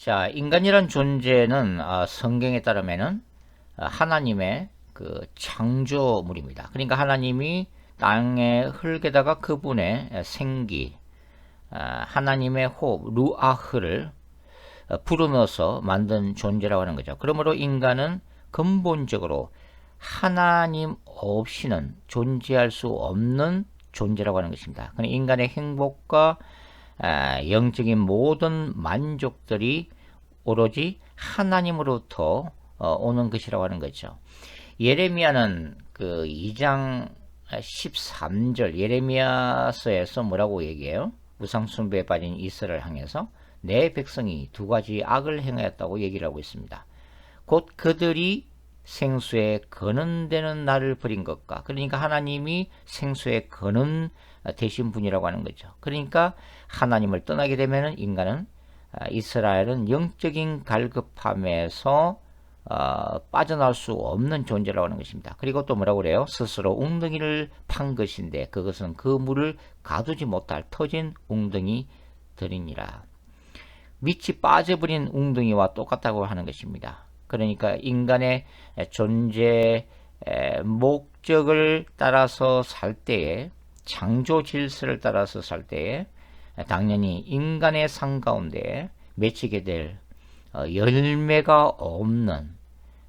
자, 인간이란 존재는 성경에 따르면은 하나님의 그 창조물입니다. 그러니까 하나님이 땅의 흙에다가 그분의 생기, 하나님의 호흡, 루아흐를 불어넣어서 만든 존재라고 하는 거죠. 그러므로 인간은 근본적으로 하나님 없이는 존재할 수 없는 존재라고 하는 것입니다. 그러니까 인간의 행복과 영적인 모든 만족들이 오로지 하나님으로부터 오는 것이라고 하는 거죠. 예레미야는 그 2장 13절 예레미야서에서 뭐라고 얘기해요? 우상숭배에 빠진 이스라엘을 향해서 내 백성이 두 가지 악을 행하였다고 얘기를 하고 있습니다. 곧 그들이 생수에 거는되는 나를 버린 것과, 그러니까 하나님이 생수에 거는 되신 분이라고 하는 거죠. 그러니까 하나님을 떠나게 되면 인간은 이스라엘은 영적인 갈급함에서 빠져나올 수 없는 존재라고 하는 것입니다. 그리고 또 뭐라고 그래요? 스스로 웅덩이를 판 것인데 그것은 그 물을 가두지 못할 터진 웅덩이들이니라. 밑이 빠져버린 웅덩이와 똑같다고 하는 것입니다. 그러니까 인간의 존재 목적을 따라서 살 때에, 창조 질서를 따라서 살 때에 당연히 인간의 삶 가운데 맺히게 될 열매가 없는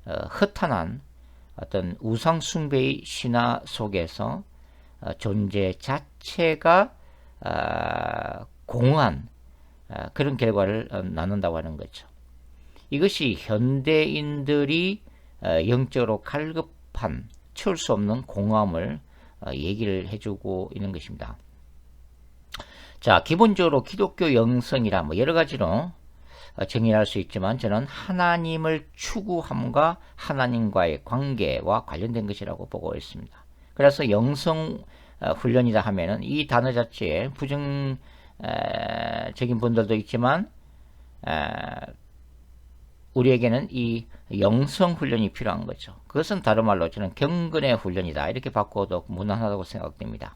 허탄한 어떤 우상숭배의 신화 속에서 존재 자체가 공허한 그런 결과를 낳는다고 하는 거죠. 이것이 현대인들이 영적으로 갈급한 채울 수 없는 공허함을 얘기를 해주고 있는 것입니다. 자, 기본적으로 기독교 영성이라 뭐 여러 가지로 정의할 수 있지만 저는 하나님을 추구함과 하나님과의 관계와 관련된 것이라고 보고 있습니다. 그래서 영성 훈련이다 하면은 이 단어 자체에 부정적인 분들도 있지만 우리에게는 이 영성 훈련이 필요한 거죠. 그것은 다른 말로 저는 경건의 훈련이다 이렇게 바꿔도 무난하다고 생각됩니다.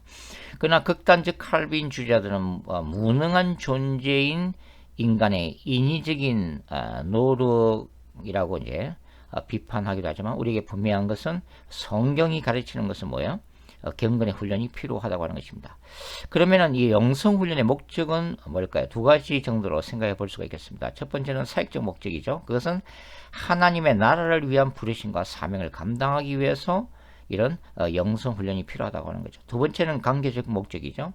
그러나 극단적 칼빈주의자들은 무능한 존재인 인간의 인위적인 노력이라고 이제 비판하기도 하지만 우리에게 분명한 것은 성경이 가르치는 것은 뭐예요? 경건의 훈련이 필요하다고 하는 것입니다. 그러면은 이 영성 훈련의 목적은 뭘까요? 두 가지 정도로 생각해 볼 수가 있겠습니다. 첫 번째는 사역적 목적이죠. 그것은 하나님의 나라를 위한 부르심과 사명을 감당하기 위해서 이런 영성 훈련이 필요하다고 하는 거죠. 두 번째는 관계적 목적이죠.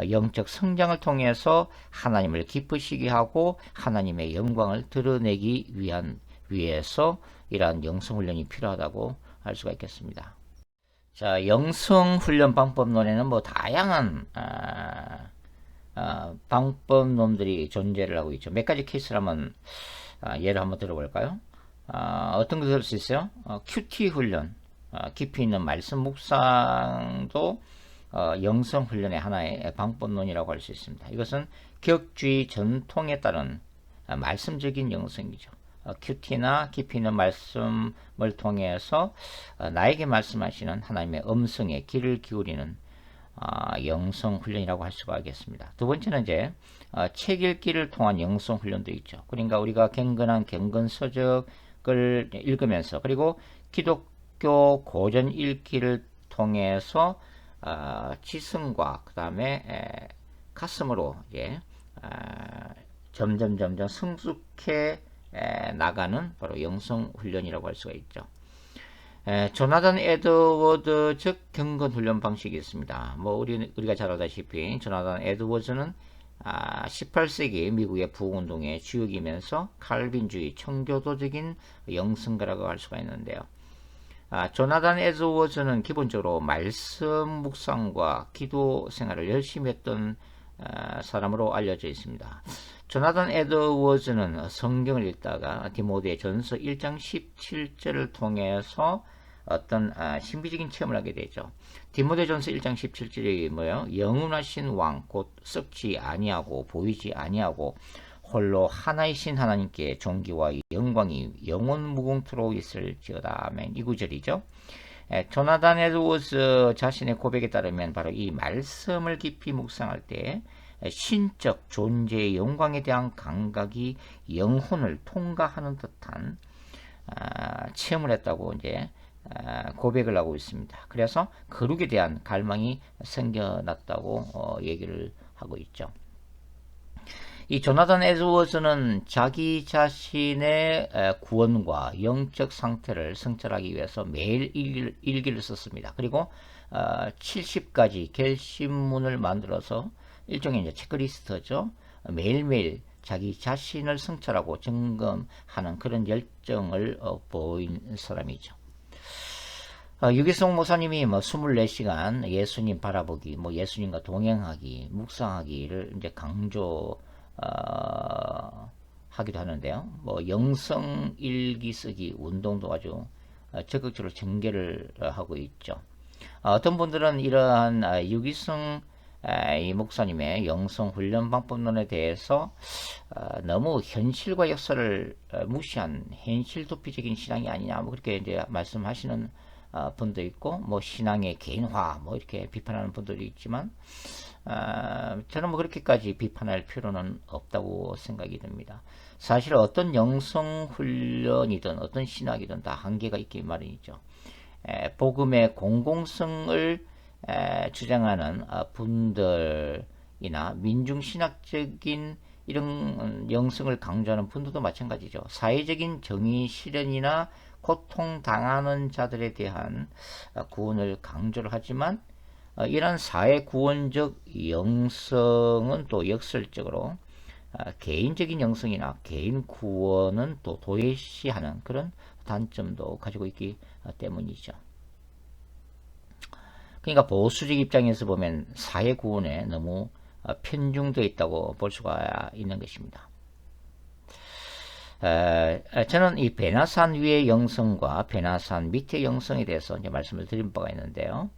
영적 성장을 통해서 하나님을 기쁘시게 하고 하나님의 영광을 드러내기 위해서 이러한 영성 훈련이 필요하다고 할 수가 있겠습니다. 자, 영성 훈련 방법론에는 뭐 다양한 방법론들이 존재를 하고 있죠. 몇 가지 케이스를 한번 예를 한번 들어볼까요? 어떤 거 들을 수 있어요? QT 훈련, 깊이 있는 말씀 묵상도 영성 훈련의 하나의 방법론이라고 할 수 있습니다. 이것은 격주의 전통에 따른 말씀적인 영성이죠. QT나 깊이 있는 말씀을 통해서 나에게 말씀하시는 하나님의 음성에 귀를 기울이는 영성 훈련이라고 할 수가 있겠습니다. 두 번째는 이제 책 읽기를 통한 영성 훈련도 있죠. 그러니까 우리가 경건한 경건 서적을 읽으면서 그리고 기독교 고전 읽기를 통해서 지성과 그 다음에 가슴으로 이제 점점 성숙해 나가는 바로 영성 훈련이라고 할 수가 있죠. 조나단 에드워드적 경건 훈련 방식이 있습니다. 뭐 우리가 잘 알다시피 조나단 에드워즈는 18세기 미국의 부흥운동의 주역이면서 칼빈주의 청교도적인 영성가라고 할 수가 있는데요. 조나단 에드워즈는 기본적으로 말씀 묵상과 기도 생활을 열심히 했던 사람으로 알려져 있습니다. 조나단 에드워즈는 성경을 읽다가 디모데 전서 1장 17절을 통해서 어떤 신비적인 체험을 하게 되죠. 디모데 전서 1장 17절이 뭐예요? 영원하신 왕 곧 썩지 아니하고 보이지 아니하고 홀로 하나이신 하나님께 존귀와 영광이 영원 무궁토록 있을지어다. 아멘. 이 구절이죠. 조나단 에드워즈 자신의 고백에 따르면 바로 이 말씀을 깊이 묵상할 때 신적 존재의 영광에 대한 감각이 영혼을 통과하는 듯한 체험을 했다고 이제 고백을 하고 있습니다. 그래서 거룩에 대한 갈망이 생겨났다고 얘기를 하고 있죠. 이 조나단 에드워즈는 자기 자신의 구원과 영적 상태를 성찰하기 위해서 매일 일기를 썼습니다. 그리고 70가지 결심문을 만들어서 일종의 이제 체크리스트죠. 매일매일 자기 자신을 성찰하고 점검하는 그런 열정을 보인 사람이죠. 유기성 목사님이 24시간 예수님 바라보기, 예수님과 동행하기, 묵상하기를 이제 강조 하기도 하는데요. 영성 일기 쓰기 운동도 아주 적극적으로 전개를 하고 있죠. 어떤 분들은 이러한 유기성 이 목사님의 영성 훈련 방법론에 대해서 너무 현실과 역사를 무시한 현실 도피적인 신앙이 아니냐, 그렇게 이제 말씀하시는 분도 있고, 신앙의 개인화, 이렇게 비판하는 분들이 있지만, 저는 그렇게까지 비판할 필요는 없다고 생각이 듭니다. 사실 어떤 영성 훈련이든 어떤 신학이든 다 한계가 있기 마련이죠. 복음의 공공성을 주장하는 분들이나 민중신학적인 이런 영성을 강조하는 분들도 마찬가지죠. 사회적인 정의 실현이나 고통당하는 자들에 대한 구원을 강조를 하지만 이런 사회 구원적 영성은 또 역설적으로 개인적인 영성이나 개인 구원은 또 도외시하는 그런 단점도 가지고 있기 때문이죠. 그러니까 보수적 입장에서 보면 사회 구원에 너무 편중되어 있다고 볼 수가 있는 것입니다. 저는 이 베나산 위의 영성과 베나산 밑의 영성에 대해서 이제 말씀을 드린 바가 있는데요.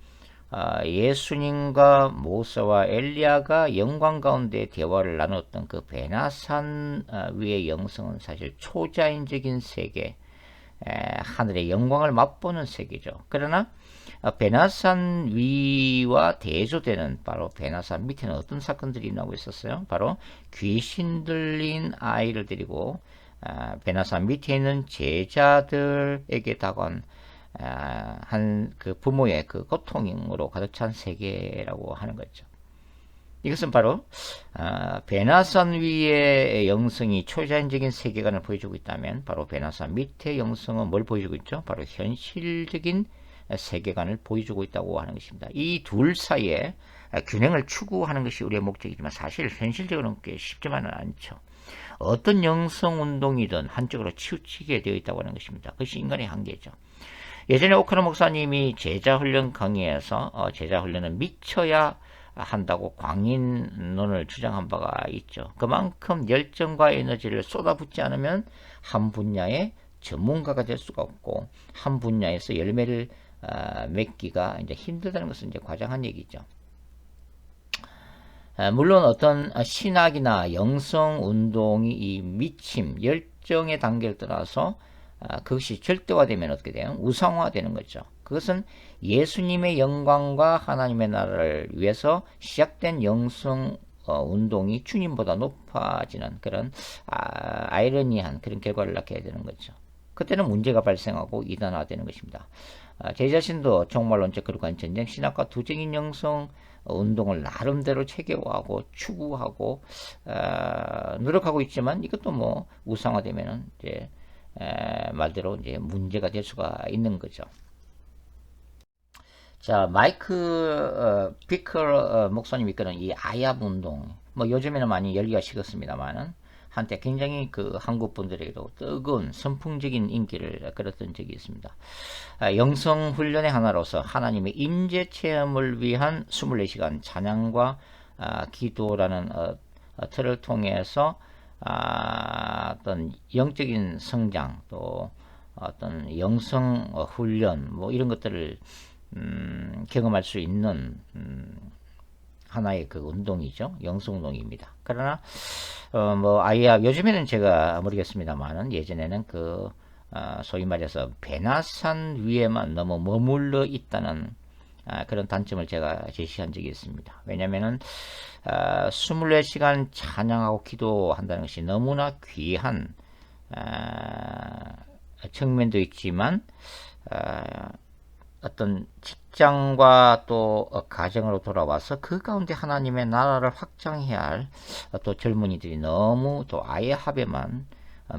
예수님과 모세와 엘리야가 영광 가운데 대화를 나눴던 그 베나산 위의 영성은 사실 초자연적인 세계, 하늘의 영광을 맛보는 세계죠. 그러나 베나산 위와 대조되는 바로 베나산 밑에는 어떤 사건들이 나오고 있었어요? 바로 귀신 들린 아이를 데리고 베나산 밑에 있는 제자들에게 다가온 한 그 부모의 그 고통으로 가득 찬 세계라고 하는 거죠. 이것은 바로 베나산 위의 영성이 초자연적인 세계관을 보여주고 있다면 바로 베나산 밑의 영성은 뭘 보여주고 있죠? 바로 현실적인 세계관을 보여주고 있다고 하는 것입니다. 이 둘 사이에 균형을 추구하는 것이 우리의 목적이지만 사실 현실적으로는 꽤 쉽지만은 않죠. 어떤 영성 운동이든 한쪽으로 치우치게 되어 있다고 하는 것입니다. 그것이 인간의 한계죠. 예전에 오카노 목사님이 제자훈련 강의에서 제자훈련은 미쳐야 한다고 광인론을 주장한 바가 있죠. 그만큼 열정과 에너지를 쏟아붓지 않으면 한 분야의 전문가가 될 수가 없고 한 분야에서 열매를 맺기가 이제 힘들다는 것은 이제 과장한 얘기죠. 물론 어떤 신학이나 영성 운동이 이 미침, 열정의 단계를 떠나서 그것이 절대화되면 어떻게 돼요? 우상화되는 거죠. 그것은 예수님의 영광과 하나님의 나라를 위해서 시작된 영성 운동이 주님보다 높아지는 그런 아이러니한 그런 결과를 낳게 되는 거죠. 그때는 문제가 발생하고 이단화되는 것입니다. 제 자신도 종말론적 거룩한 전쟁 신학과 두적인 영성 운동을 나름대로 체계화하고 추구하고 노력하고 있지만 이것도 우상화되면은 이제 말대로 이제 문제가 될 수가 있는 거죠. 자, 마이크 비커 목사님이 이끄는 이 아얍 운동, 요즘에는 많이 열기가 식었습니다만은 한때 굉장히 그 한국 분들에게도 뜨거운 선풍적인 인기를 끌었던 적이 있습니다. 영성 훈련의 하나로서 하나님의 임재 체험을 위한 24시간 찬양과 기도라는 틀을 통해서 어떤 영적인 성장 또 어떤 영성 훈련 이런 것들을 경험할 수 있는 하나의 그 운동이죠. 영성 운동입니다. 그러나 아이야 요즘에는 제가 모르겠습니다만은 예전에는 소위 말해서 베나산 위에만 너무 머물러 있다는 그런 단점을 제가 제시한 적이 있습니다. 왜냐면은 24시간 찬양하고 기도한다는 것이 너무나 귀한 측면도 있지만 어떤 직장과 또 가정으로 돌아와서 그 가운데 하나님의 나라를 확장해야 할 또 젊은이들이 너무 또 아예 합에만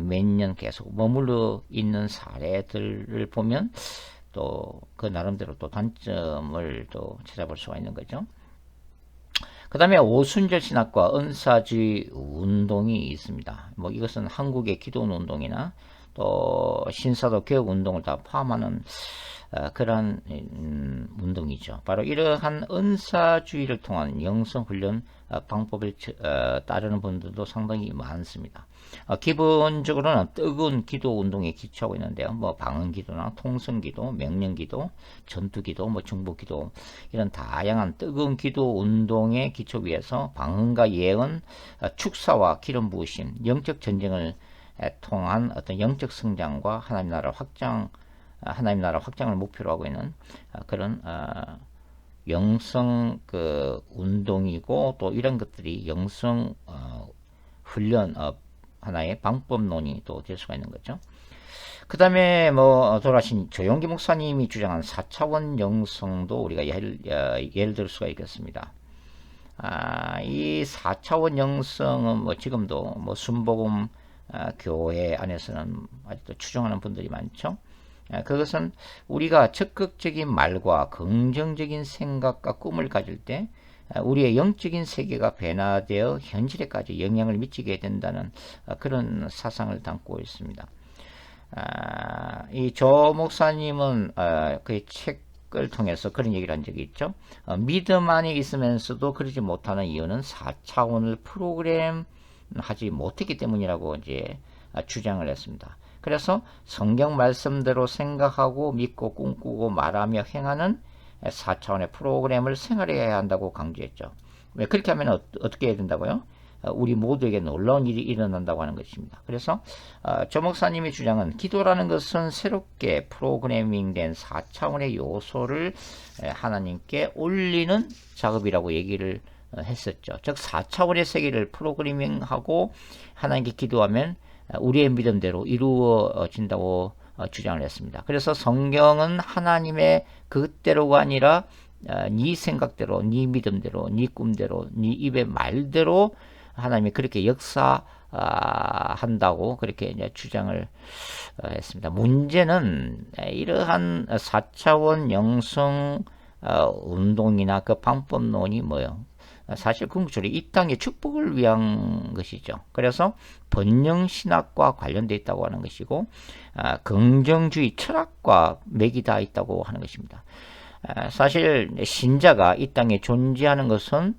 몇 년 계속 머물러 있는 사례들을 보면 또 그 나름대로 또 단점을 또 찾아볼 수가 있는 거죠. 그 다음에 오순절 신학과 은사주의 운동이 있습니다. 뭐 이것은 한국의 기도원 운동이나 또 신사도 개혁 운동을 다 포함하는 그러한 운동이죠. 바로 이러한 은사주의를 통한 영성훈련 방법을 따르는 분들도 상당히 많습니다. 기본적으로는 뜨거운 기도 운동에 기초하고 있는데요. 뭐 방언기도나 통성기도, 명령기도, 전투기도, 뭐 중보기도 이런 다양한 뜨거운 기도 운동의 기초 위에서 방언과 예언, 축사와 기름 부으심, 영적 전쟁을 통한 어떤 영적 성장과 하나님 나라 확장을 목표로 하고 있는 그런 영성 운동이고, 또 이런 것들이 영성 훈련 하나의 방법론이 또 될 수가 있는 거죠. 그 다음에 뭐 돌아가신 조용기 목사님이 주장한 4차원 영성도 우리가 예를 들 수가 있겠습니다. 이 4차원 영성은 뭐 지금도 뭐 순복음 교회 안에서는 아직도 추종하는 분들이 많죠. 그것은 우리가 적극적인 말과 긍정적인 생각과 꿈을 가질 때 우리의 영적인 세계가 변화되어 현실에까지 영향을 미치게 된다는 그런 사상을 담고 있습니다. 이 조 목사님은 그의 책을 통해서 그런 얘기를 한 적이 있죠. 믿음 안에 있으면서도 그러지 못하는 이유는 4차원을 프로그램하지 못했기 때문이라고 이제 주장을 했습니다. 그래서 성경 말씀대로 생각하고 믿고 꿈꾸고 말하며 행하는 4차원의 프로그램을 생활해야 한다고 강조했죠. 왜 그렇게 하면 어떻게 해야 된다고요? 우리 모두에게 놀라운 일이 일어난다고 하는 것입니다. 그래서 조 목사님의 주장은 기도라는 것은 새롭게 프로그래밍된 4차원의 요소를 하나님께 올리는 작업이라고 얘기를 했었죠. 즉 4차원의 세계를 프로그래밍하고 하나님께 기도하면 우리의 믿음대로 이루어진다고 주장을 했습니다. 그래서 성경은 하나님의 그때로가 아니라 네 생각대로, 네 믿음대로, 네 꿈대로, 네 입의 말대로 하나님이 그렇게 역사한다고 그렇게 이제 주장을 했습니다. 문제는 이러한 4차원 영성 운동이나 그 방법론이 뭐예요? 사실 궁극적으로 이 땅의 축복을 위한 것이죠. 그래서 번영신학과 관련되어 있다고 하는 것이고, 긍정주의 철학과 맥이 다 있다고 하는 것입니다. 사실 신자가 이 땅에 존재하는 것은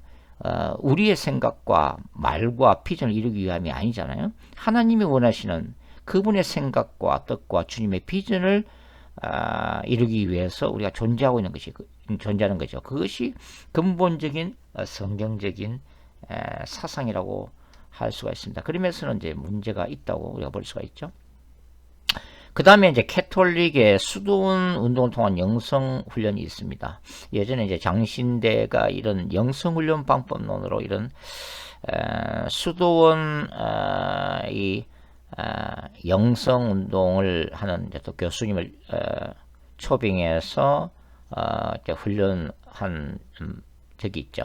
우리의 생각과 말과 비전을 이루기 위함이 아니잖아요. 하나님이 원하시는 그분의 생각과 뜻과 주님의 비전을 이루기 위해서 우리가 존재하는 거죠. 그것이 근본적인 성경적인 사상이라고 할 수가 있습니다. 그러면서는 이제 문제가 있다고 우리가 볼 수가 있죠. 그 다음에 이제 캐톨릭의 수도원 운동을 통한 영성 훈련이 있습니다. 예전에 이제 장신대가 이런 영성 훈련 방법론으로 이런 수도원 영성 운동을 하는 또 교수님을 초빙해서 훈련한 적이 있죠.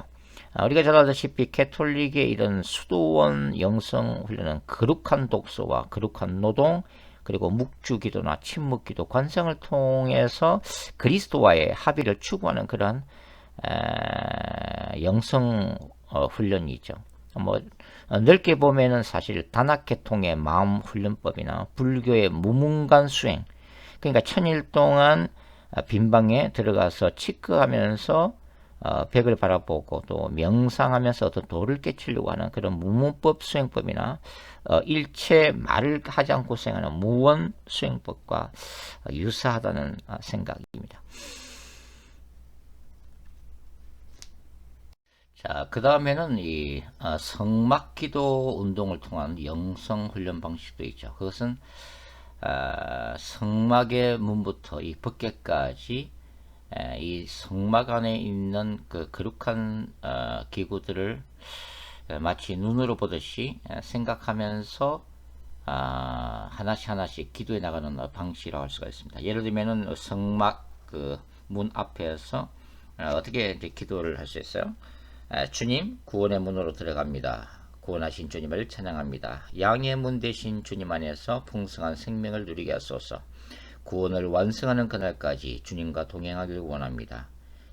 우리가 잘 알다시피 캐톨릭의 이런 수도원 영성 훈련은 거룩한 독서와 거룩한 노동, 그리고 묵주기도나 침묵기도, 관성을 통해서 그리스도와의 합의를 추구하는 그러한 영성 훈련이죠. 뭐 넓게 보면은 사실 다나케통의 마음 훈련법이나 불교의 무문관 수행, 그러니까 천일 동안 빈방에 들어가서 치크하면서 벽을 바라보고 또 명상하면서 어떤 도를 깨치려고 하는 그런 무문법 수행법이나 일체 말을 하지 않고 수행하는 무원 수행법과 유사하다는 생각입니다. 자, 그 다음에는 이 성막기도 운동을 통한 영성훈련 방식도 있죠. 그것은 성막의 문부터 이 법계까지 이 성막 안에 있는 그 거룩한 기구들을 마치 눈으로 보듯이 생각하면서 하나씩 하나씩 기도해 나가는 방식이라고 할 수가 있습니다. 예를 들면은 성막 그 문 앞에서 어떻게 이제 기도를 할 수 있어요? 주님, 구원의 문으로 들어갑니다. 구원하신 주님을 찬양합니다. 양의 문 대신 주님 안에서 풍성한 생명을 누리게 하소서. 구원을 완성하는 그날까지 주님과 동행하길 원합니다.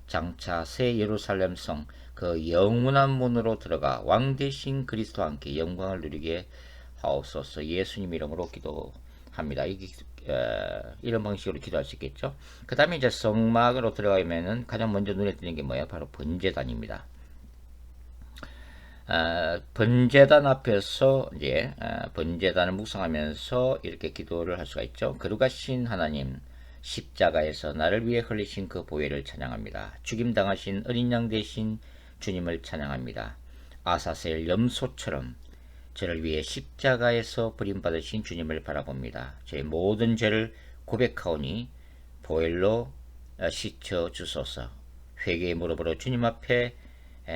장차 새 예루살렘 성 그 영원한 문으로 들어가 왕 대신 그리스도와 함께 영광을 누리게 하옵소서. 예수님 이름으로 기도합니다. 이런 방식으로 기도할 수 있겠죠. 그 다음에 이제 성막으로 들어가면은 가장 먼저 눈에 띄는 게 뭐예요? 바로 번제단입니다. 번제단 앞에서 이제 번제단을 묵상하면서 이렇게 기도를 할 수가 있죠. 거룩하신 하나님, 십자가에서 나를 위해 흘리신 그 보혈을 찬양합니다. 죽임당하신 어린 양 대신 주님을 찬양합니다. 아사셀 염소처럼 저를 위해 십자가에서 버림받으신 주님을 바라봅니다. 제 모든 죄를 고백하오니 보혈로 씻어 주소서. 회개의 무릎으로 주님 앞에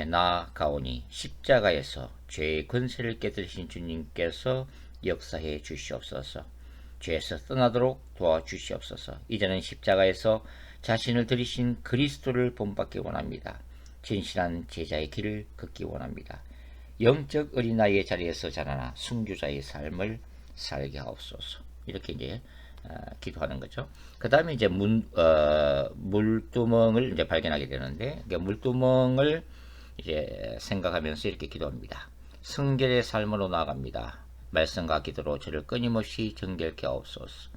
나아가오니 십자가에서 죄의 권세를 깨뜨리신 주님께서 역사해 주시옵소서. 죄에서 떠나도록 도와주시옵소서. 이제는 십자가에서 자신을 들이신 그리스도를 본받기 원합니다. 진실한 제자의 길을 걷기 원합니다. 영적 어린아이의 자리에서 자라나 순교자의 삶을 살게 하옵소서. 이렇게 이제 기도하는 거죠. 그 다음에 이제 물두멍을 이제 발견하게 되는데, 그러니까 물두멍을 이제 생각하면서 이렇게 기도합니다. 성결의 삶으로 나아갑니다. 말씀과 기도로 저를 끊임없이 정결케 하옵소서.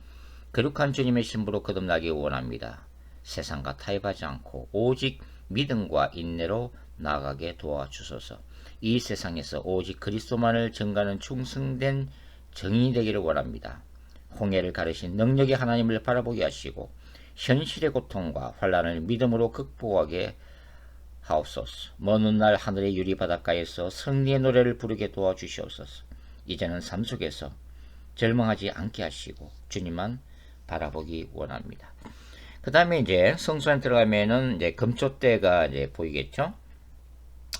거룩한 주님의 신부로 거듭나기 원합니다. 세상과 타협하지 않고 오직 믿음과 인내로 나아가게 도와주소서. 이 세상에서 오직 그리스도만을 전가하는 충성된 정인이 되기를 원합니다. 홍해를 가르신 능력의 하나님을 바라보게 하시고 현실의 고통과 환난을 믿음으로 극복하게 하옵소서. 먼 훗날 하늘의 유리 바닷가에서 승리의 노래를 부르게 도와주시옵소서. 이제는 삶 속에서 절망하지 않게 하시고 주님만 바라보기 원합니다. 그 다음에 이제 성소 안에 들어가면은 이제 금초대가 이제 보이겠죠.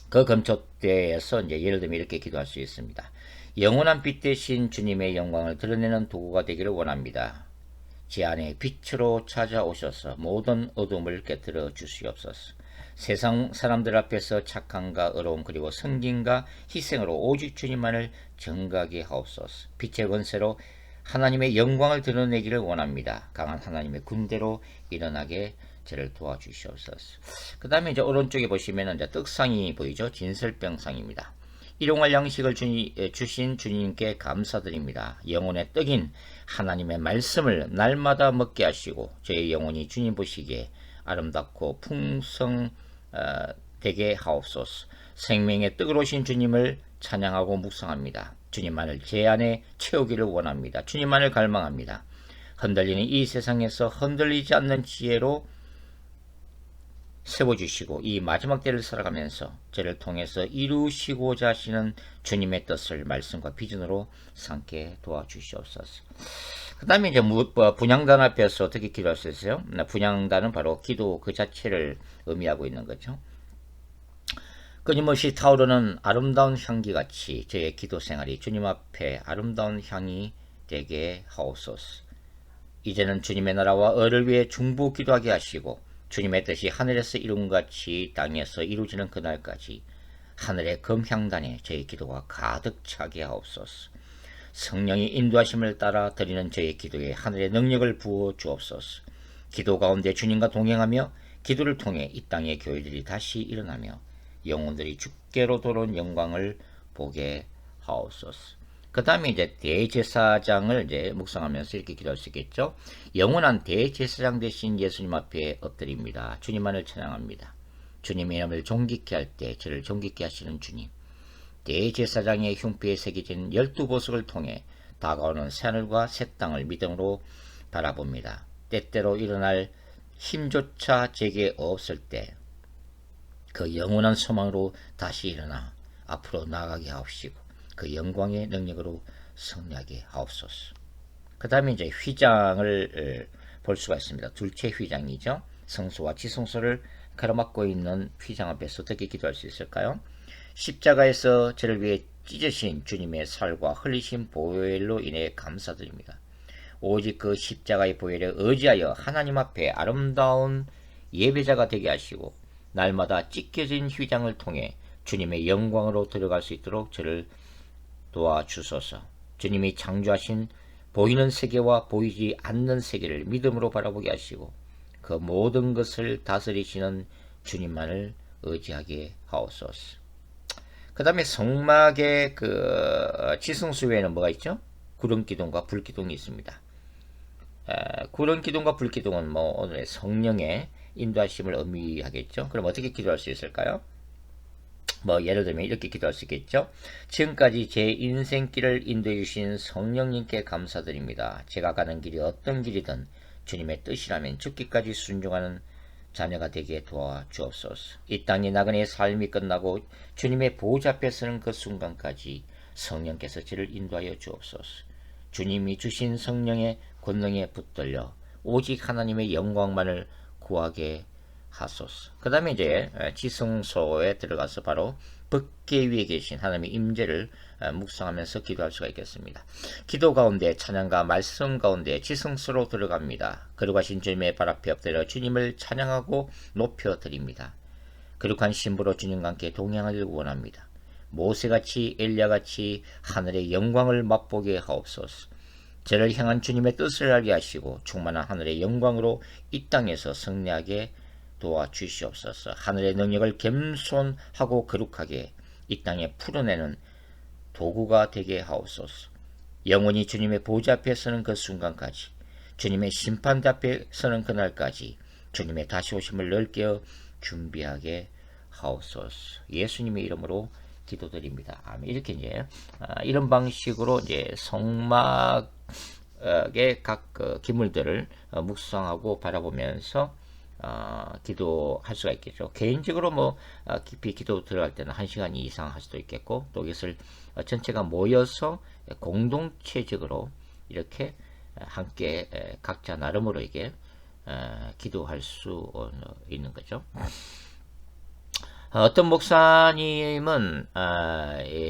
그 금초대에서 이제 예를 들면 이렇게 기도할 수 있습니다. 영원한 빛 대신 주님의 영광을 드러내는 도구가 되기를 원합니다. 제 안에 빛으로 찾아오셔서 모든 어둠을 깨뜨려 주시옵소서. 세상 사람들 앞에서 착함과 의로움 그리고 성김과 희생으로 오직 주님만을 전가하게 하옵소서. 빛의 권세로 하나님의 영광을 드러내기를 원합니다. 강한 하나님의 군대로 일어나게 저를 도와주시옵소서. 그 다음에 이제 오른쪽에 보시면 이제 떡상이 보이죠. 진설병상입니다. 일용할 양식을 주신 주님께 감사드립니다. 영혼의 떡인 하나님의 말씀을 날마다 먹게 하시고 저의 영혼이 주님 보시기에 아름답고 풍성되게 하옵소서. 생명의 떡으로 오신 주님을 찬양하고 묵상합니다. 주님만을 제 안에 채우기를 원합니다. 주님만을 갈망합니다. 흔들리는 이 세상에서 흔들리지 않는 지혜로 세워주시고 이 마지막 때를 살아가면서 저를 통해서 이루시고자 하시는 주님의 뜻을 말씀과 비전으로 삼게 도와주시옵소서. 그 다음에 이제 분향단 앞에서 어떻게 기도할 수 있어요? 분향단은 바로 기도 그 자체를 의미하고 있는 거죠. 끊임없이 타오르는 아름다운 향기같이 저의 기도 생활이 주님 앞에 아름다운 향이 되게 하옵소서. 이제는 주님의 나라와 의를 위해 중보 기도하게 하시고 주님의 뜻이 하늘에서 이룬같이 땅에서 이루어지는 그날까지 하늘의 금향단에 저의 기도가 가득 차게 하옵소서. 성령의 인도하심을 따라 드리는 저의 기도에 하늘의 능력을 부어 주옵소서. 기도 가운데 주님과 동행하며 기도를 통해 이 땅의 교회들이 다시 일어나며 영혼들이 주께로 돌아온 영광을 보게 하옵소서. 그 다음에 이제 대제사장을 이제 묵상하면서 이렇게 기도할 수 있겠죠. 영원한 대제사장 되신 예수님 앞에 엎드립니다. 주님만을 찬양합니다. 주님의 이름을 존귀케 할 때 저를 존귀케 하시는 주님. 대제사장의 흉패에 새겨진 12보석을 통해 다가오는 새하늘과 새 땅을 믿음으로 바라봅니다. 때때로 일어날 힘조차 제게 없을 때 그 영원한 소망으로 다시 일어나 앞으로 나아가게 하옵시고 그 영광의 능력으로 승리하게 하옵소서. 그 다음에 이제 휘장을 볼 수가 있습니다. 둘째 휘장이죠. 성소와 지성소를 가로막고 있는 휘장 앞에서 어떻게 기도할 수 있을까요? 십자가에서 저를 위해 찢으신 주님의 살과 흘리신 보혈로 인해 감사드립니다. 오직 그 십자가의 보혈에 의지하여 하나님 앞에 아름다운 예배자가 되게 하시고 날마다 찢겨진 휘장을 통해 주님의 영광으로 들어갈 수 있도록 저를 도와주소서. 주님이 창조하신 보이는 세계와 보이지 않는 세계를 믿음으로 바라보게 하시고 그 모든 것을 다스리시는 주님만을 의지하게 하옵소서. 그 다음에 성막의 그 지성소 외에는 뭐가 있죠? 구름기둥과 불기둥이 있습니다. 구름기둥과 불기둥은 뭐 오늘의 성령의 인도하심을 의미하겠죠. 그럼 어떻게 기도할 수 있을까요? 뭐 예를 들면 이렇게 기도할 수 있겠죠. 지금까지 제 인생길을 인도해 주신 성령님께 감사드립니다. 제가 가는 길이 어떤 길이든 주님의 뜻이라면 죽기까지 순종하는 자녀가 되게 도와주옵소서. 이 땅의 나그네의 삶이 끝나고 주님의 보좌 앞에 서는 그 순간까지 성령께서 저를 인도하여 주옵소서. 주님이 주신 성령의 권능에 붙들려 오직 하나님의 영광만을 구하게 하소서. 그 다음에 이제 지성소에 들어가서 바로 법궤 위에 계신 하나님의 임재를 묵상하면서 기도할 수가 있겠습니다. 기도 가운데 찬양과 말씀 가운데 지성소로 들어갑니다. 거룩하신 주님의 발 앞에 엎드려 주님을 찬양하고 높여드립니다. 거룩한 신부로 주님과 함께 동행하길 원합니다. 모세같이 엘리야같이 하늘의 영광을 맛보게 하옵소서. 저를 향한 주님의 뜻을 알게 하시고 충만한 하늘의 영광으로 이 땅에서 승리하게 도와주시옵소서. 하늘의 능력을 겸손하고 거룩하게 이 땅에 풀어내는 도구가 되게 하옵소서. 영원히 주님의 보좌 앞에 서는 그 순간까지, 주님의 심판대 앞에 서는 그날까지 주님의 다시 오심을 넓게 준비하게 하옵소서. 예수님의 이름으로 기도드립니다. 아멘. 이렇게 이제 이런 방식으로 이제 성막의 각 기물들을 묵상하고 바라보면서 기도할 수가 있겠죠. 개인적으로 뭐 깊이 기도 들어갈 때는 1시간 이상 할 수도 있겠고, 또 이것을 전체가 모여서 공동체적으로 이렇게 함께 각자 나름으로 이게 기도할 수 있는 거죠. 어떤 목사님은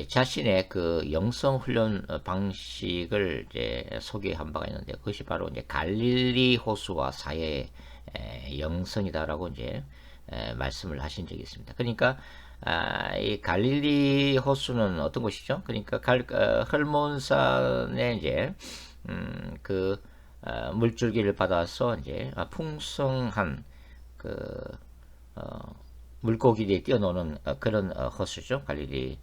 자신의 그 영성 훈련 방식을 이제 소개한 바가 있는데, 그것이 바로 이제 갈릴리 호수와 사해의 영성이다라고 이제 말씀을 하신 적이 있습니다. 그러니까 이 갈릴리 호수는 어떤 곳이죠? 그러니까 헐몬산에 이제 그 물줄기를 받아서 이제 풍성한 그 물고기들이 뛰어노는 그런 호수죠. 갈릴리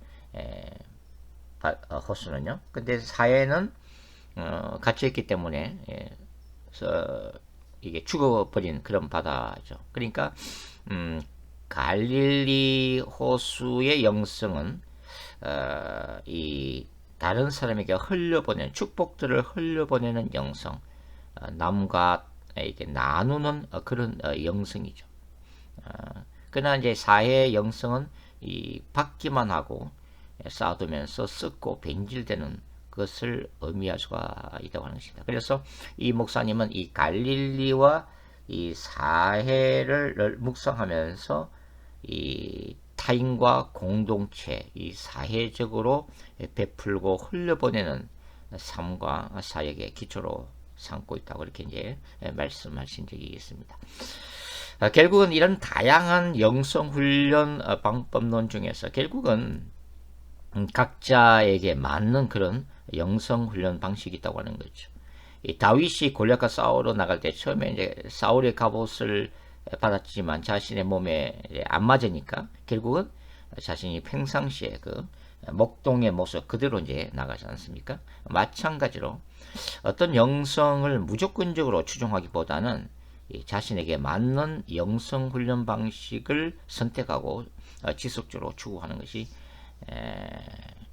호수는요. 근데 사해는 갇혀있기 때문에 이게 죽어버린 그런 바다죠. 그러니까 갈릴리 호수의 영성은 이 다른 사람에게 흘려보내는 축복들을 흘려보내는 영성, 남과 이렇게 나누는 그런 영성이죠. 그러나 이제 사해의 영성은 이 받기만 하고 쌓아두면서 썩고 변질되는 것을 의미할 수가 있다고 하는 것입니다. 그래서 이 목사님은 이 갈릴리와 이 사해를 묵상하면서 이 타인과 공동체, 이 사회적으로 베풀고 흘려보내는 삶과 사역의 기초로 삼고 있다고 이렇게 이제 말씀하신 적이 있습니다. 결국은 이런 다양한 영성훈련 방법론 중에서 결국은 각자에게 맞는 그런 영성훈련 방식이 있다고 하는 거죠. 이 다윗이 골리앗과 싸우러 나갈 때 처음에 이제 사울의 갑옷을 받았지만 자신의 몸에 안 맞으니까 결국은 자신이 평상시에 그 목동의 모습 그대로 이제 나가지 않습니까? 마찬가지로 어떤 영성을 무조건적으로 추종하기보다는 자신에게 맞는 영성 훈련 방식을 선택하고 지속적으로 추구하는 것이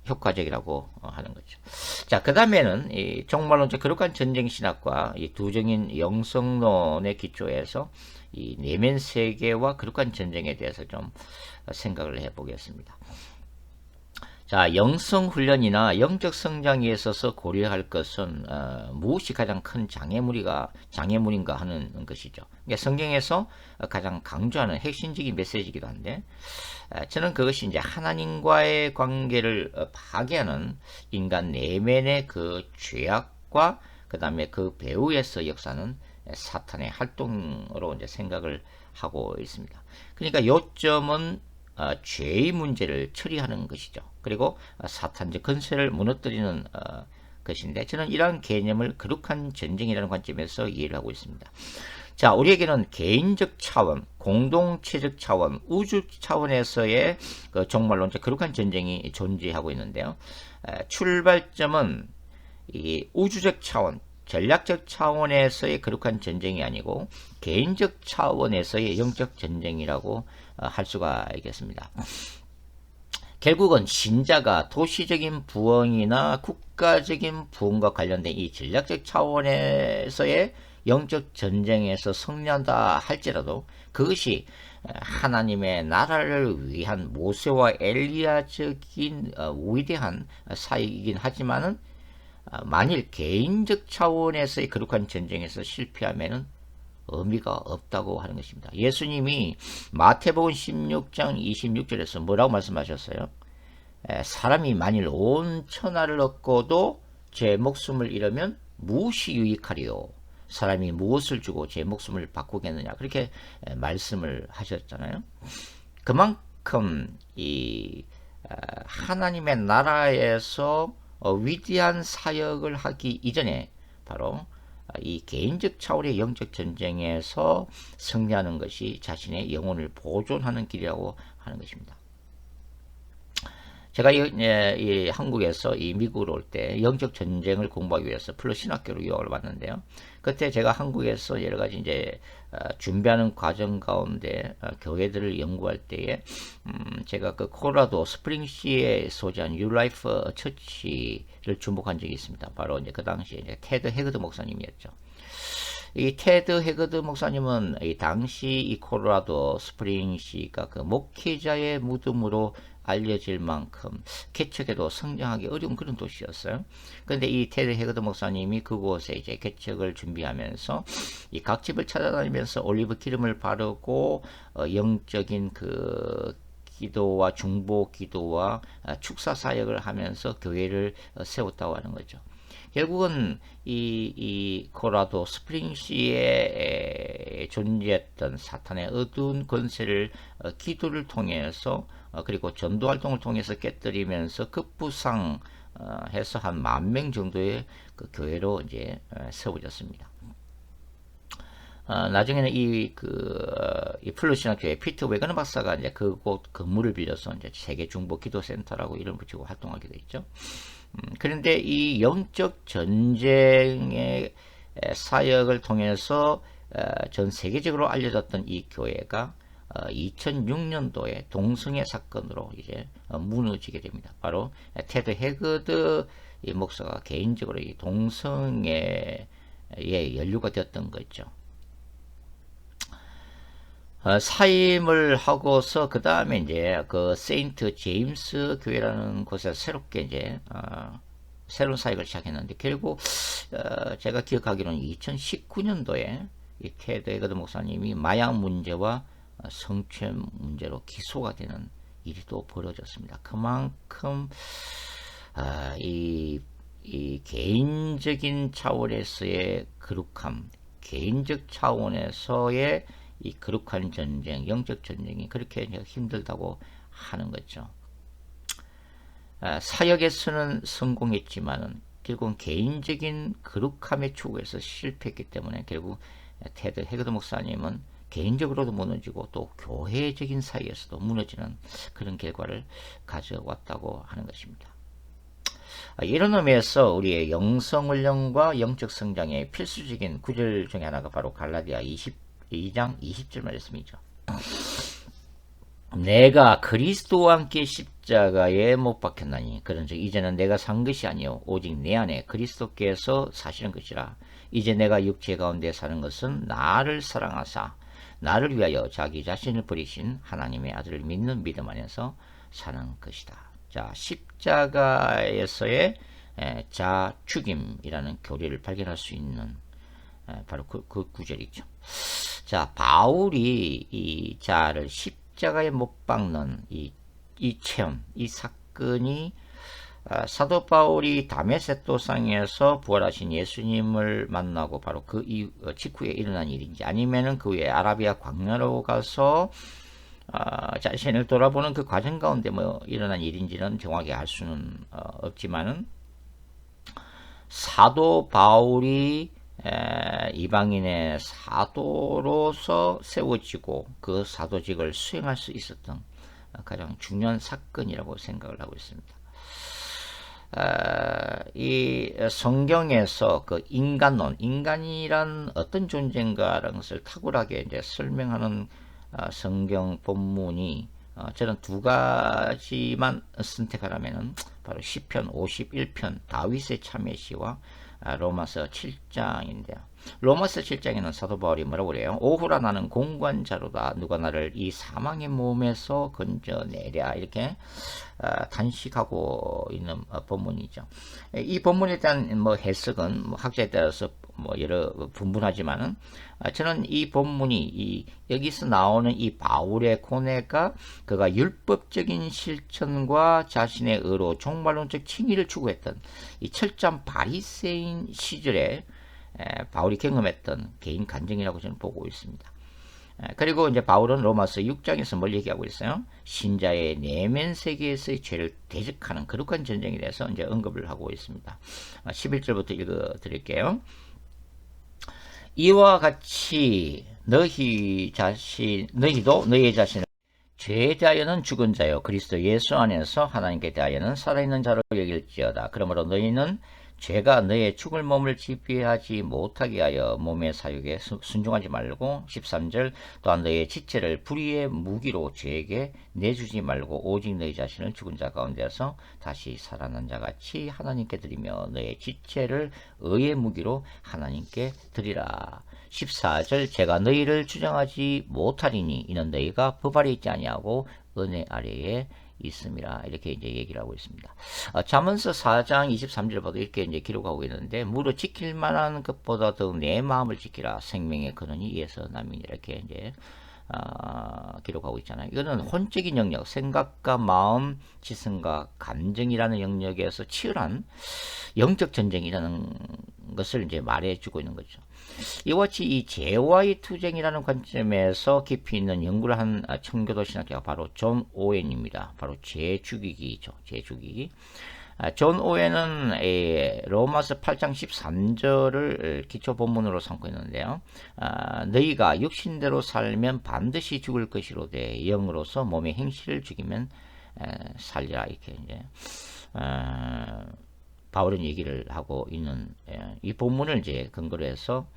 효과적이라고 하는 거죠. 자, 그 다음에는 정말로 거룩한 전쟁 신학과 이 두정인 영성론의 기초에서 이 내면 세계와 거룩한 전쟁에 대해서 좀 생각을 해보겠습니다. 자, 영성 훈련이나 영적 성장에 있어서 고려할 것은 무엇이 가장 큰 장애물인가 하는 것이죠. 그러니까 성경에서 가장 강조하는 핵심적인 메시지이기도 한데, 저는 그것이 이제 하나님과의 관계를 파괴하는 인간 내면의 그 죄악과 그 다음에 그 배후에서 역사는 사탄의 활동으로 이제 생각을 하고 있습니다. 그러니까 요점은 죄의 문제를 처리하는 것이죠. 그리고 사탄적 권세를 무너뜨리는 것인데, 저는 이러한 개념을 거룩한 전쟁이라는 관점에서 이해를 하고 있습니다. 자, 우리에게는 개인적 차원, 공동체적 차원, 우주 차원에서의 정말로 이제 거룩한 전쟁이 존재하고 있는데요. 출발점은 이 우주적 차원, 전략적 차원에서의 거룩한 전쟁이 아니고 개인적 차원에서의 영적 전쟁이라고 할 수가 있겠습니다. 결국은 신자가 도시적인 부흥이나 국가적인 부흥과 관련된 이 전략적 차원에서의 영적 전쟁에서 승리한다 할지라도 그것이 하나님의 나라를 위한 모세와 엘리야적인 위대한 사역이긴 하지만은 만일 개인적 차원에서의 거룩한 전쟁에서 실패하면은 의미가 없다고 하는 것입니다. 예수님이 마태복음 16장 26절에서 뭐라고 말씀하셨어요? 사람이 만일 온 천하를 얻고도 제 목숨을 잃으면 무엇이 유익하리요? 사람이 무엇을 주고 제 목숨을 바꾸겠느냐? 그렇게 말씀을 하셨잖아요. 그만큼 이 하나님의 나라에서 위대한 사역을 하기 이전에 바로 이 개인적 차원의 영적 전쟁에서 승리하는 것이 자신의 영혼을 보존하는 길이라고 하는 것입니다. 제가 이 한국에서 이 미국으로 올 때 영적 전쟁을 공부하기 위해서 플러 신학교로 유학을 왔는데요. 그때 제가 한국에서 여러 가지 이제 준비하는 과정 가운데 교회들을 연구할 때에 제가 그 콜로라도 스프링시에 소재한 뉴라이프 처치를 주목한 적이 있습니다. 바로 이제 그 당시에 이제 테드 헤그드 목사님이었죠. 이 테드 헤그드 목사님은 이 당시 이 콜로라도 스프링시가 그 목회자의 무덤으로 알려질 만큼 개척에도 성장하기 어려운 그런 도시였어요. 그런데 이 테드 헤그드 목사님이 그곳에 이제 개척을 준비하면서 이 각 집을 찾아다니면서 올리브 기름을 바르고 영적인 그 기도와 중보 기도와 축사 사역을 하면서 교회를 세웠다고 하는 거죠. 결국은 이 콜로라도 스프링시에 존재했던 사탄의 어두운 권세를 기도를 통해서 그리고 전도 활동을 통해서 깨뜨리면서 급부상해서 한 10,000명 정도의 그 교회로 이제 세워졌습니다. 나중에는 이 플루신학교의 피터 웨거너 박사가 이제 그곳 건물을 빌려서 이제 세계 중보 기도 센터라고 이름 붙이고 활동하기도 했죠. 그런데 이 영적 전쟁의 사역을 통해서 전 세계적으로 알려졌던 이 교회가 2006년도에 동성애 사건으로 이제 무너지게 됩니다. 바로 테드 헤그드 이 목사가 개인적으로 이 동성애에 연루가 되었던 거죠. 사임을 하고서 그 다음에 이제 그 세인트 제임스 교회라는 곳에서 새롭게 이제 새로운 사역을 시작했는데 결국 제가 기억하기로는 2019년도에 이 테드 헤그드 목사님이 마약 문제와 성추행 문제로 기소가 되는 일이 또 벌어졌습니다. 그만큼 이 개인적인 차원에서의 거룩함, 개인적 차원에서의 이 거룩한 전쟁, 영적 전쟁이 그렇게 힘들다고 하는 거죠. 사역에서는 성공했지만은 결국은 개인적인 거룩함의 추구에서 실패했기 때문에 결국 테드 헤그드 목사님은 개인적으로도 무너지고 또 교회적인 사이에서도 무너지는 그런 결과를 가져왔다고 하는 것입니다. 이런 의미에서 우리의 영성훈련과 영적 성장의 필수적인 구절 중에 하나가 바로 갈라디아 22장 20절 말씀이죠. 내가 그리스도와 함께 십자가에 못 박혔나니 그런즉 이제는 내가 산 것이 아니요 오직 내 안에 그리스도께서 사시는 것이라. 이제 내가 육체 가운데 사는 것은 나를 사랑하사 나를 위하여 자기 자신을 버리신 하나님의 아들을 믿는 믿음 안에서 사는 것이다. 자, 십자가에서의 자 죽임이라는 교리를 발견할 수 있는 바로 그 구절이죠. 자, 바울이 이 자를 십자가에 못 박는 이 체험, 이 사건이 사도 바울이 다메섹 도상에서 부활하신 예수님을 만나고 바로 그 직후에 일어난 일인지, 아니면은 그 후에 아라비아 광야로 가서 자신을 돌아보는 그 과정 가운데 뭐 일어난 일인지는 정확히 알 수는 없지만은, 사도 바울이 이방인의 사도로서 세워지고 그 사도직을 수행할 수 있었던 가장 중요한 사건이라고 생각을 하고 있습니다. 이 성경에서 그 인간론, 인간이란 어떤 존재인가라는 것을 탁월하게 이제 설명하는 성경 본문이 저는 두 가지만 선택하라면은 바로 시편 51편 다윗의 참회 시와 로마서 7장인데요. 로마서 7장에는 사도 바울이 뭐라고 그래요? 오후라 나는 공관자로다. 누가 나를 이 사망의 몸에서 건져내랴. 이렇게 단식하고 있는 본문이죠. 이 본문에 대한 뭐 해석은 뭐 학자에 따라서 뭐 여러 분분하지만은, 저는 이 본문이 여기서 나오는 이 바울의 고뇌가 그가 율법적인 실천과 자신의 의로 종말론적 칭의를 추구했던 이 철저한 바리새인 시절에 바울이 경험했던 개인 간증이라고 저는 보고 있습니다. 그리고 이제 바울은 로마서 6장에서 뭘 얘기하고 있어요? 신자의 내면 세계에서의 죄를 대적하는 거룩한 전쟁에 대해서 이제 언급을 하고 있습니다. 11절부터 읽어 드릴게요. 이와 같이 너희도 너희의 자신을 죄에 대하여는 죽은 자요 그리스도 예수 안에서 하나님께 대하여는 살아있는 자로 여길지어다. 그러므로 너희는 죄가 너의 죽을 몸을 지배하지 못하게 하여 몸의 사육에 순종하지 말고, 13절 또한 너의 지체를 불의의 무기로 죄에게 내주지 말고 오직 너희 자신을 죽은 자 가운데서 다시 살아난 자같이 하나님께 드리며 너의 지체를 의의 무기로 하나님께 드리라. 14절 제가 너희를 주장하지 못하리니 이는 너희가 법 아래 있지 아니하고 은혜 아래에 있음이라. 이렇게 이제 얘기를 하고 있습니다. 잠언서 4장 23절 봐도 이렇게 이제 기록하고 있는데, 무릇 지킬 만한 것보다 더 내 마음을 지키라. 생명의 근원이 이에서 남이니. 이렇게 이제 기록하고 있잖아요. 이거는 혼적인 영역, 생각과 마음, 지성과 감정이라는 영역에서 치열한 영적 전쟁이라는 것을 이제 말해주고 있는 거죠. 이와 같이 이 죄와의 투쟁이라는 관점에서 깊이 있는 연구를 한 청교도 신학자가 바로 존 오웬입니다. 바로 죄 죽이기죠. 죄 죽이기. 존 오웬은 로마서 8장 13절을 기초 본문으로 삼고 있는데요. 너희가 육신대로 살면 반드시 죽을 것이로되 영으로서 몸의 행실을 죽이면 살리라. 이렇게 이제 바울은 얘기를 하고 있는 이 본문을 이제 근거로 해서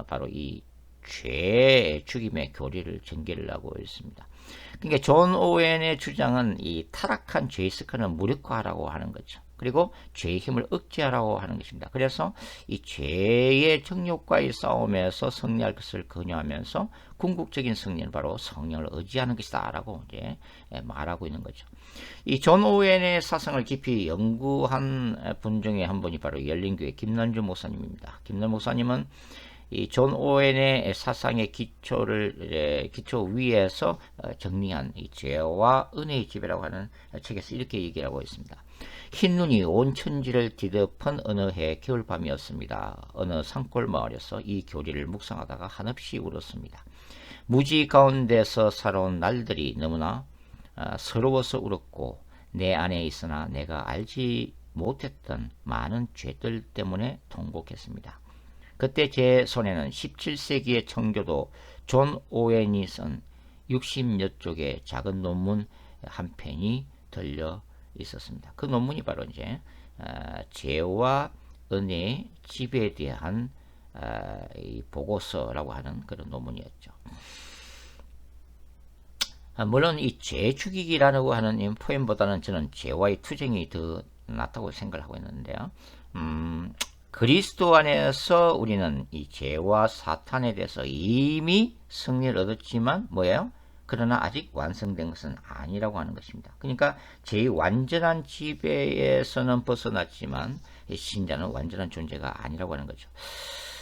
바로 이 죄의 죽임의 교리를 전개를 하고 있습니다. 그러니까 존 오웬의 주장은 이 타락한 죄의 습관을 무력화하라고 하는 거죠. 그리고 죄의 힘을 억제하라고 하는 것입니다. 그래서 이 죄의 정욕과의 싸움에서 승리할 것을 권유하면서 궁극적인 승리는 바로 성령을 의지하는 것이다 라고 이제 말하고 있는 거죠. 이 존 오웬의 사상을 깊이 연구한 분 중에 한 분이 바로 열린교회 김난주 목사님입니다. 김난주 목사님은 이 존 오웬의 사상의 기초 위에서 정리한 이 죄와 은혜의 지배라고 하는 책에서 이렇게 얘기하고 있습니다. 흰 눈이 온 천지를 뒤덮은 어느 해 겨울밤이었습니다. 어느 산골 마을에서 이 교리를 묵상하다가 한없이 울었습니다. 무지 가운데서 살아온 날들이 너무나 서러워서 울었고, 내 안에 있으나 내가 알지 못했던 많은 죄들 때문에 통곡했습니다. 그때 제 손에는 17세기의 청교도 존 오웬이 쓴 60몇 쪽의 작은 논문 한 편이 들려 있었습니다. 그 논문이 바로 이제 죄와 은혜의 지배에 대한 이 보고서라고 하는 그런 논문이었죠. 물론 이 죄 죽이기라고 하는 이 포엠보다는 저는 죄와의 투쟁이 더 낫다고 생각을 하고 있는데요. 그리스도 안에서 우리는 이 죄와 사탄에 대해서 이미 승리를 얻었지만 뭐예요? 그러나 아직 완성된 것은 아니라고 하는 것입니다. 그러니까 죄의 완전한 지배에서는 벗어났지만 신자는 완전한 존재가 아니라고 하는 거죠.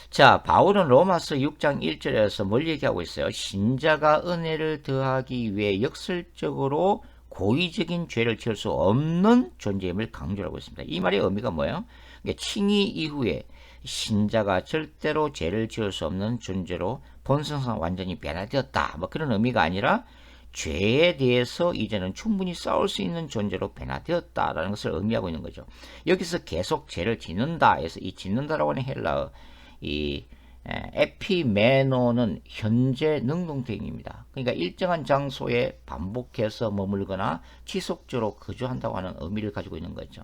자, 바울은 로마서 6장 1절에서 뭘 얘기하고 있어요? 신자가 은혜를 더하기 위해 역설적으로 고의적인 죄를 지을 수 없는 존재임을 강조하고 있습니다. 이 말의 의미가 뭐예요? 칭의 이후에 신자가 절대로 죄를 지을 수 없는 존재로 본성상 완전히 변화되었다. 뭐 그런 의미가 아니라 죄에 대해서 이제는 충분히 싸울 수 있는 존재로 변화되었다라는 것을 의미하고 있는 거죠. 여기서 계속 죄를 짓는다 해서 이 짓는다라고 하는 헬라어 이 에피메노는 현재 능동태입니다. 그러니까 일정한 장소에 반복해서 머물거나 지속적으로 거주한다고 하는 의미를 가지고 있는 거죠.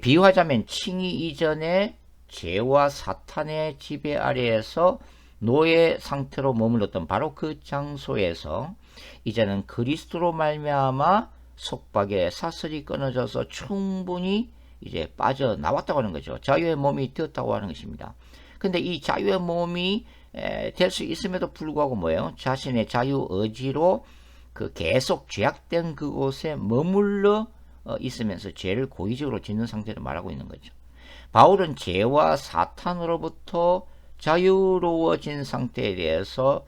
비유하자면 칭의 이전에 죄와 사탄의 지배 아래에서 노예 상태로 머물렀던 바로 그 장소에서 이제는 그리스도로 말미암아 속박에 사슬이 끊어져서 충분히 이제 빠져나왔다고 하는 거죠. 자유의 몸이 되었다고 하는 것입니다. 근데 이 자유의 몸이 될 수 있음에도 불구하고 뭐예요? 자신의 자유 의지로 그 계속 죄악된 그곳에 머물러 있으면서 죄를 고의적으로 짓는 상태를 말하고 있는 거죠. 바울은 죄와 사탄으로부터 자유로워진 상태에 대해서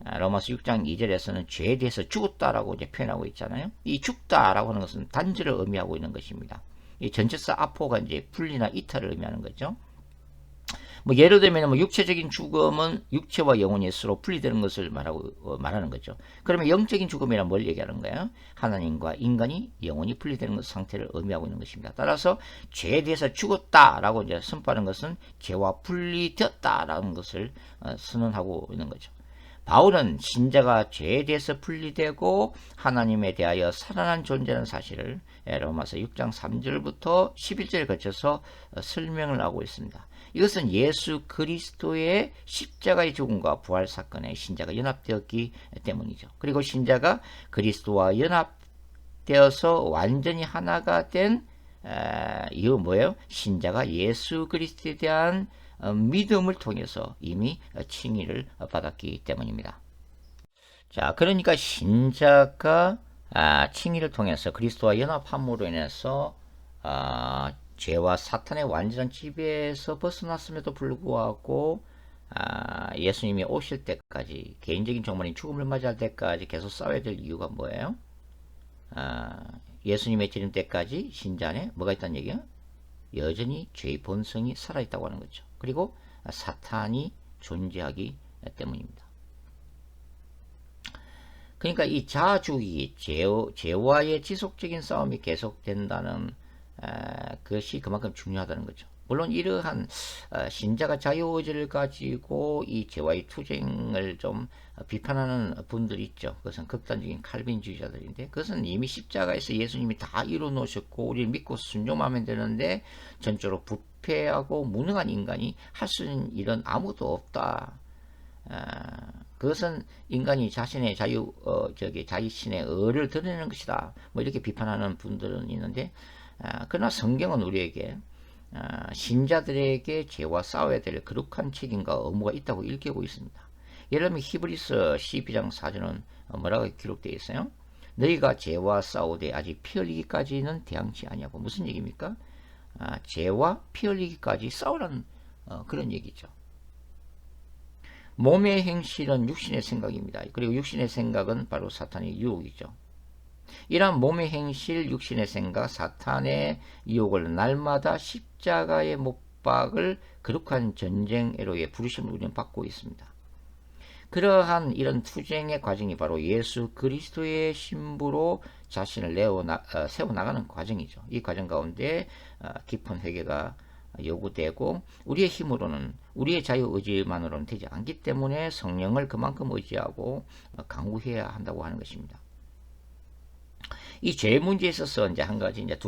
로마서 6장 2절에서는 죄에 대해서 죽었다라고 이제 표현하고 있잖아요. 이 죽다라고 하는 것은 단절을 의미하고 있는 것입니다. 이 전체사 아포가 이제 분리나 이탈을 의미하는 거죠. 뭐 예를 들면 뭐 육체적인 죽음은 육체와 영혼이 서로 분리되는 것을 말하는 거죠. 그러면 영적인 죽음이란 뭘 얘기하는 거예요? 하나님과 인간이 영혼이 분리되는 상태를 의미하고 있는 것입니다. 따라서 죄에 대해서 죽었다라고 이제 선포하는 것은 죄와 분리되었다라는 것을 선언하고 있는 거죠. 바울은 신자가 죄에 대해서 분리되고 하나님에 대하여 살아난 존재라는 사실을 로마서 6장 3절부터 11절에 거쳐서 설명을 하고 있습니다. 이것은 예수 그리스도의 십자가의 죽음과 부활 사건에 신자가 연합되었기 때문이죠. 그리고 신자가 그리스도와 연합되어서 완전히 하나가 된 이유 뭐예요? 신자가 예수 그리스도에 대한 믿음을 통해서 이미 칭의를 받았기 때문입니다. 자, 그러니까 신자가 칭의를 통해서 그리스도와 연합함으로 인해서 죄와 사탄의 완전한 지배에서 벗어났음에도 불구하고 예수님이 오실 때까지 개인적인 정말인 죽음을 맞이할 때까지 계속 싸워야 될 이유가 뭐예요? 예수님의 재림 때까지 신자 안에 뭐가 있다는 얘기예요? 여전히 죄의 본성이 살아있다고 하는 거죠. 그리고 사탄이 존재하기 때문입니다. 그러니까 이 자주의 죄와의 지속적인 싸움이 계속된다는 그것이 그만큼 중요하다는 거죠. 물론 이러한 신자가 자유의지를 가지고 이 죄와의 투쟁을 좀 비판하는 분들이 있죠. 그것은 극단적인 칼빈주의자들인데 그것은 이미 십자가에서 예수님이 다 이루어 놓으셨고 우리를 믿고 순종하면 되는데 전적으로 부패하고 무능한 인간이 할 수 있는 일은 아무도 없다. 그것은 인간이 자신의 자신의 의를 드러내는 것이다. 뭐 이렇게 비판하는 분들은 있는데 그러나 성경은 우리에게 신자들에게 죄와 싸워야 될 거룩한 책임과 의무가 있다고 일깨우고 있습니다. 예를 들면 히브리서 12장 4절은 뭐라고 기록되어 있어요? 너희가 죄와 싸우되 아직 피 흘리기까지는 대항치 아니하고 무슨 얘기입니까? 죄와 피 흘리기까지 싸우라는 그런 얘기죠. 몸의 행실은 육신의 생각입니다. 그리고 육신의 생각은 바로 사탄의 유혹이죠. 이러한 몸의 행실, 육신의 생각, 사탄의 유혹을 날마다 십자가의 못 박을 거룩한 전쟁애로의 부르심을 우리는 받고 있습니다. 그러한 이런 투쟁의 과정이 바로 예수 그리스도의 신부로 자신을 세워나가는 과정이죠. 이 과정 가운데 깊은 회개가 요구되고 우리의 힘으로는 우리의 자유의지만으로는 되지 않기 때문에 성령을 그만큼 의지하고 강구해야 한다고 하는 것입니다. 이 죄 문제에 있어서 이제 한 가지 이제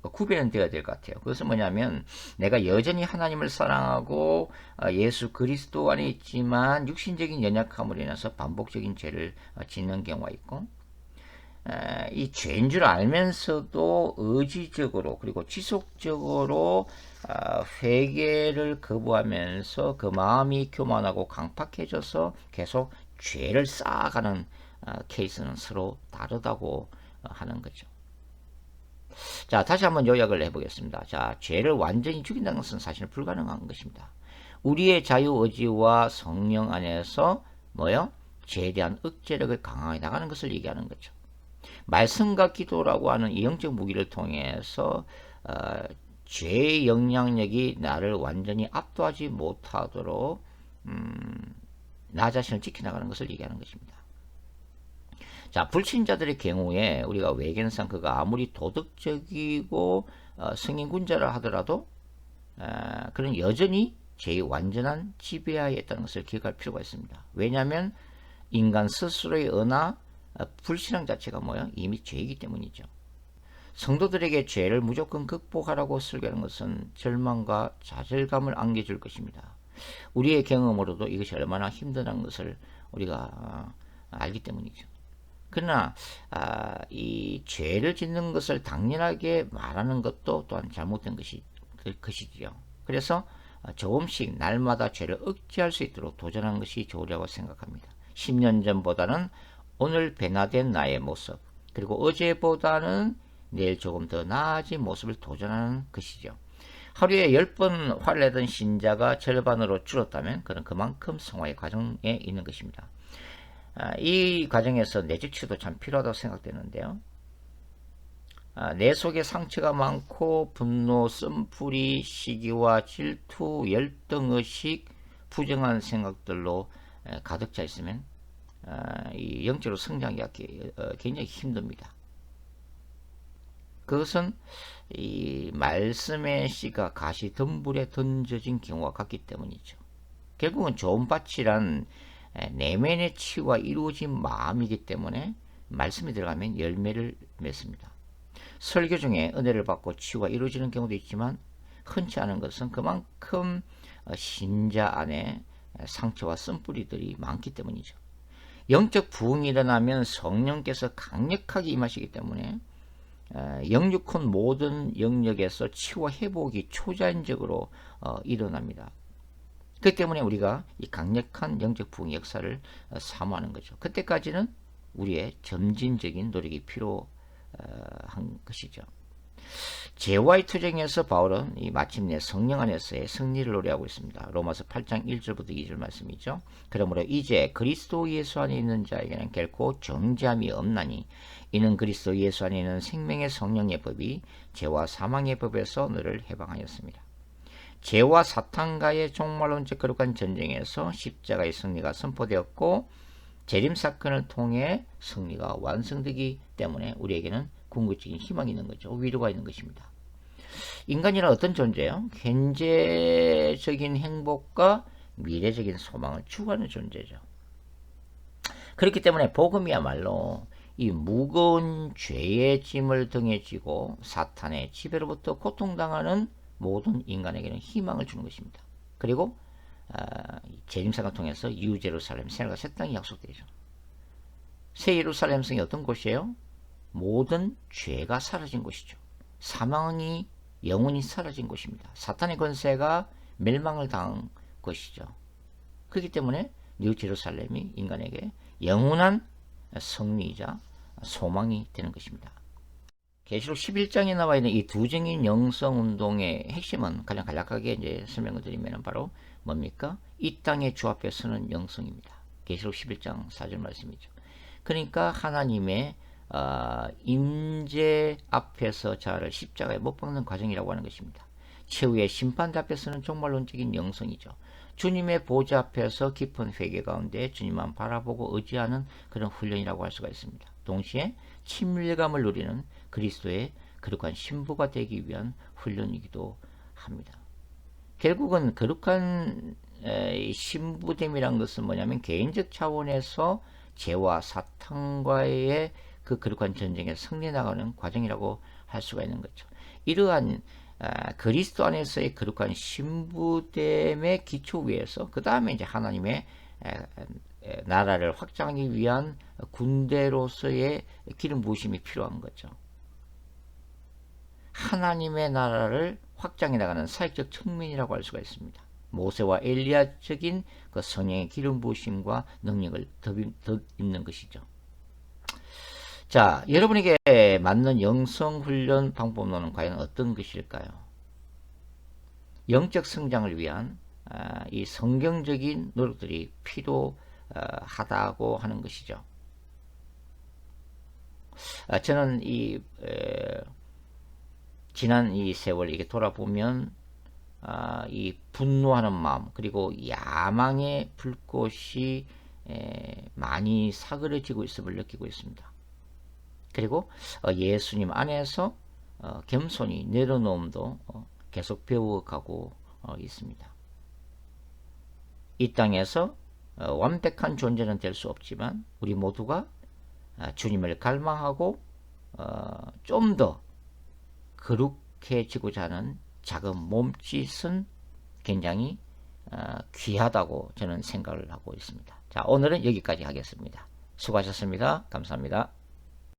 구별은 되어야 될 것 같아요. 그것은 뭐냐면 내가 여전히 하나님을 사랑하고 예수 그리스도 안에 있지만 육신적인 연약함으로 인해서 반복적인 죄를 짓는 경우가 있고 이 죄인 줄 알면서도 의지적으로 그리고 지속적으로 회개를 거부하면서 그 마음이 교만하고 강팍해져서 계속 죄를 쌓아가는 케이스는 서로 다르다고 하는 거죠. 자, 다시 한번 요약을 해보겠습니다. 자, 죄를 완전히 죽인다는 것은 사실 불가능한 것입니다. 우리의 자유의지와 성령 안에서 뭐요? 죄에 대한 억제력을 강하게 나가는 것을 얘기하는 거죠. 말씀과 기도라고 하는 이 영적 무기를 통해서 죄의 영향력이 나를 완전히 압도하지 못하도록 나 자신을 지켜나가는 것을 얘기하는 것입니다. 자, 불신자들의 경우에 우리가 외견상 그가 아무리 도덕적이고 성인군자라 하더라도 그는 여전히 죄의 완전한 지배하에 있다는 것을 기억할 필요가 있습니다. 왜냐하면 인간 스스로의 언어, 불신앙 자체가 뭐야? 이미 죄이기 때문이죠. 성도들에게 죄를 무조건 극복하라고 설교하는 것은 절망과 좌절감을 안겨줄 것입니다. 우리의 경험으로도 이것이 얼마나 힘든 것을 우리가 알기 때문이죠. 그러나 이 죄를 짓는 것을 당연하게 말하는 것도 또한 잘못된 것이지요. 그래서 조금씩 날마다 죄를 억제할 수 있도록 도전하는 것이 좋으려고 생각합니다. 10년 전보다는 오늘 변화된 나의 모습, 그리고 어제보다는 내일 조금 더 나아진 모습을 도전하는 것이죠. 하루에 10번 화를 내던 신자가 절반으로 줄었다면 그는 그만큼 성화의 과정에 있는 것입니다. 이 과정에서 내적 치유도 참 필요하다고 생각되는데요. 내 속에 상처가 많고 분노, 쓴풀이, 시기와 질투, 열등, 의식, 부정한 생각들로 가득 차 있으면 이 영적으로 성장하기 굉장히 힘듭니다. 그것은 이 말씀의 씨가 가시 덤불에 던져진 경우와 같기 때문이죠. 결국은 좋은 밭이란 내면의 치유가 이루어진 마음이기 때문에 말씀이 들어가면 열매를 맺습니다. 설교 중에 은혜를 받고 치유가 이루어지는 경우도 있지만 흔치 않은 것은 그만큼 신자 안에 상처와 쓴뿌리들이 많기 때문이죠. 영적 부흥이 일어나면 성령께서 강력하게 임하시기 때문에 영육혼 모든 영역에서 치유와 회복이 초자연적으로 일어납니다. 그렇기 때문에 우리가 이 강력한 영적 부흥 역사를 사모하는 거죠. 그때까지는 우리의 점진적인 노력이 필요한 것이죠. 죄와의 투쟁에서 바울은 마침내 성령 안에서의 승리를 노래하고 있습니다. 로마서 8장 1절부터 2절 말씀이죠. 그러므로 이제 그리스도 예수 안에 있는 자에게는 결코 정죄함이 없나니 이는 그리스도 예수 안에 있는 생명의 성령의 법이 죄와 사망의 법에서 너를 해방하였습니다. 죄와 사탄과의 종말론적 거룩한 전쟁에서 십자가의 승리가 선포되었고 재림 사건을 통해 승리가 완성되기 때문에 우리에게는 궁극적인 희망이 있는 거죠. 위로가 있는 것입니다. 인간이란 어떤 존재예요? 현재적인 행복과 미래적인 소망을 추구하는 존재죠. 그렇기 때문에 복음이야말로 이 무거운 죄의 짐을 등에 지고 사탄의 지배로부터 고통당하는 모든 인간에게는 희망을 주는 것입니다. 그리고 재림사를 통해서 뉴 제루살렘, 새하늘과 새 땅이 약속되죠. 새 예루살렘 성이 어떤 곳이에요? 모든 죄가 사라진 곳이죠. 사망이 영원히 사라진 곳입니다. 사탄의 권세가 멸망을 당한 것이죠. 그렇기 때문에 뉴 제루살렘이 인간에게 영원한 승리이자 소망이 되는 것입니다. 계시록 11장에 나와 있는 이 두정인 영성운동의 핵심은 가장 간략하게 이제 설명을 드리면 바로 뭡니까? 이 땅의 주 앞에 서는 영성입니다. 계시록 11장 4절 말씀이죠. 그러니까 하나님의 임재 앞에서 자를 십자가에 못 박는 과정이라고 하는 것입니다. 최후의 심판대 앞에서는 종말론적인 영성이죠. 주님의 보좌 앞에서 깊은 회개 가운데 주님만 바라보고 의지하는 그런 훈련이라고 할 수가 있습니다. 동시에 친밀감을 누리는 그리스도의 거룩한 신부가 되기 위한 훈련이기도 합니다. 결국은 거룩한 신부됨이란 것은 뭐냐면 개인적 차원에서 죄와 사탄과의 그 거룩한 전쟁에 승리해 나가는 과정이라고 할 수가 있는 거죠. 이러한 그리스도 안에서의 거룩한 신부됨의 기초 위에서 그 다음에 이제 하나님의 나라를 확장하기 위한 군대로서의 기름 부으심이 필요한 거죠. 하나님의 나라를 확장해 나가는 사역적 측면이라고 할 수가 있습니다. 모세와 엘리야적인 그 성령의 기름 부으심과 능력을 더 있는 것이죠. 자, 여러분에게 맞는 영성 훈련 방법론은 과연 어떤 것일까요? 영적 성장을 위한 이 성경적인 노력들이 필요하다고 하는 것이죠. 저는 지난 이 세월 이게 돌아보면 이 분노하는 마음 그리고 야망의 불꽃이 많이 사그러지고 있음을 느끼고 있습니다. 그리고 예수님 안에서 겸손히 내려놓음도 계속 배워가고 있습니다. 이 땅에서 완벽한 존재는 될 수 없지만 우리 모두가 주님을 갈망하고 좀 더 거룩해지고자 하는 작은 몸짓은 굉장히 귀하다고 저는 생각을 하고 있습니다. 자, 오늘은 여기까지 하겠습니다. 수고하셨습니다. 감사합니다.